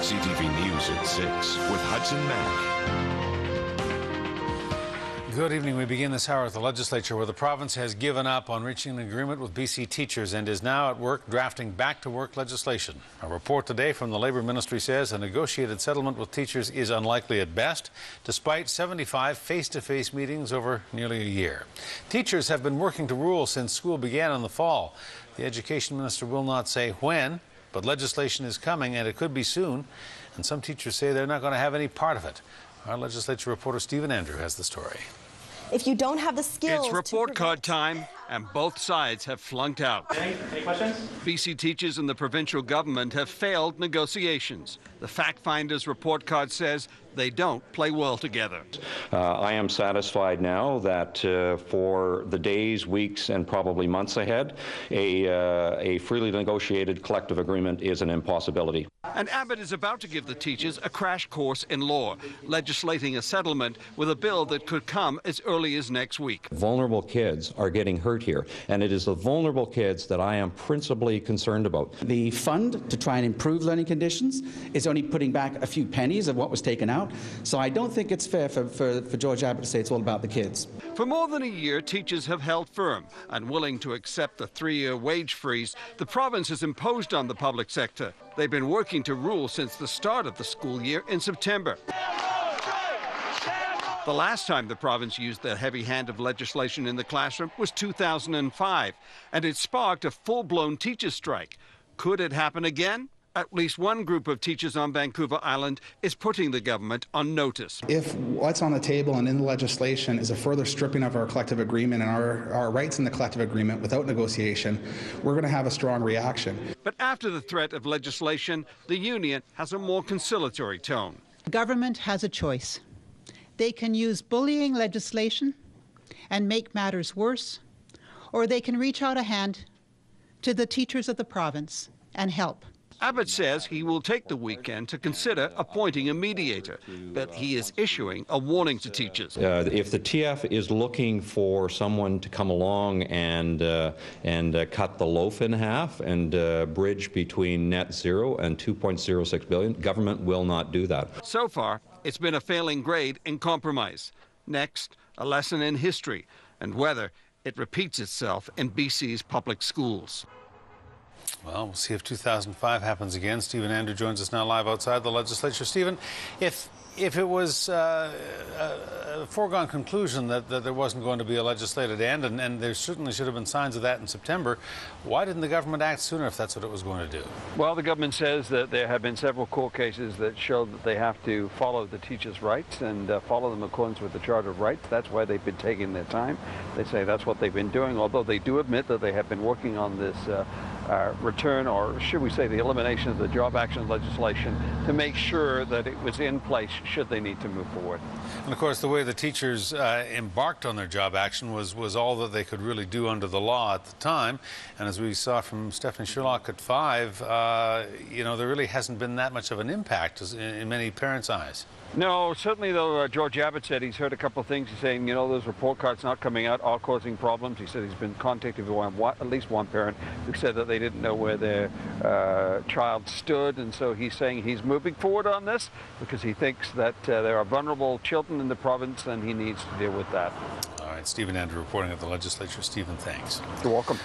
CTV News at 6 with Hudson Mack. Good evening. We begin this hour at the legislature, where the province has given up on reaching an agreement with BC teachers and is now at work drafting back-to-work legislation. A report today from the Labour Ministry says a negotiated settlement with teachers is unlikely at best, despite 75 face-to-face meetings over nearly a year. Teachers have been working to rule since school began in the fall. The Education Minister will not say when, but legislation is coming, and it could be soon. And some teachers say they're not going to have any part of it. Our legislature reporter Stephen Andrew has the story. If you don't have the skills. It's report card time, and both sides have flunked out. Any questions? BC teachers and the provincial government have failed negotiations. The Fact Finders report card says they don't play well together. I am satisfied now that for the days, weeks, and probably months ahead, a freely negotiated collective agreement is an impossibility. And Abbott is about to give the teachers a crash course in law, legislating a settlement with a bill that could come as early as next week. Vulnerable kids are getting hurt here, and it is the vulnerable kids that I am principally concerned about. The fund to try and improve learning conditions is only putting back a few pennies of what was taken out, so I don't think it's fair for George Abbott to say it's all about the kids. For more than a year, teachers have held firm, unwilling to accept the 3-year wage freeze the province has imposed on the public sector. They've been working to rule since the start of the school year in September. The last time the province used the heavy hand of legislation in the classroom was 2005, and it sparked a full-blown teachers' strike. Could it happen again? At least one group of teachers on Vancouver Island is putting the government on notice. If what's on the table and in the legislation is a further stripping of our collective agreement and our rights in the collective agreement without negotiation, we're going to have a strong reaction. But after the threat of legislation, the union has a more conciliatory tone. The government has a choice. They can use bullying legislation and make matters worse, or they can reach out a hand to the teachers of the province and help. Abbott says he will take the weekend to consider appointing a mediator, but he is issuing a warning to teachers. If the TF is looking for someone to come along and cut the loaf in half and bridge between net zero and 2.06 billion, government will not do that. So far, it's been a failing grade in compromise. Next, a lesson in history and whether it repeats itself in BC's public schools. Well, we'll see if 2005 happens again. Stephen Andrew joins us now live outside the legislature. Stephen, if it was a foregone conclusion that there wasn't going to be a legislated end, and there certainly should have been signs of that in September, why didn't the government act sooner if that's what it was going to do? Well, the government says that there have been several court cases that show that they have to follow the teachers' rights and follow them in accordance with the Charter of Rights. That's why they've been taking their time. They say that's what they've been doing, although they do admit that they have been working on this return, or should we say the elimination of the job action legislation, to make sure that it was in place should they need to move forward. And of course, the way the teachers embarked on their job action was all that they could really do under the law at the time. And as we saw from Stephanie Sherlock at 5, there really hasn't been that much of an impact in many parents' eyes. No, certainly though, George Abbott said he's heard a couple of things. He's saying, those report cards not coming out are causing problems. He said he's been contacted by at least one parent who said that they didn't know where their child stood, and so he's saying he's moving forward on this because he thinks that there are vulnerable children in the province and he needs to deal with that. All right, Stephen Andrew reporting at the legislature. Stephen, thanks. You're welcome.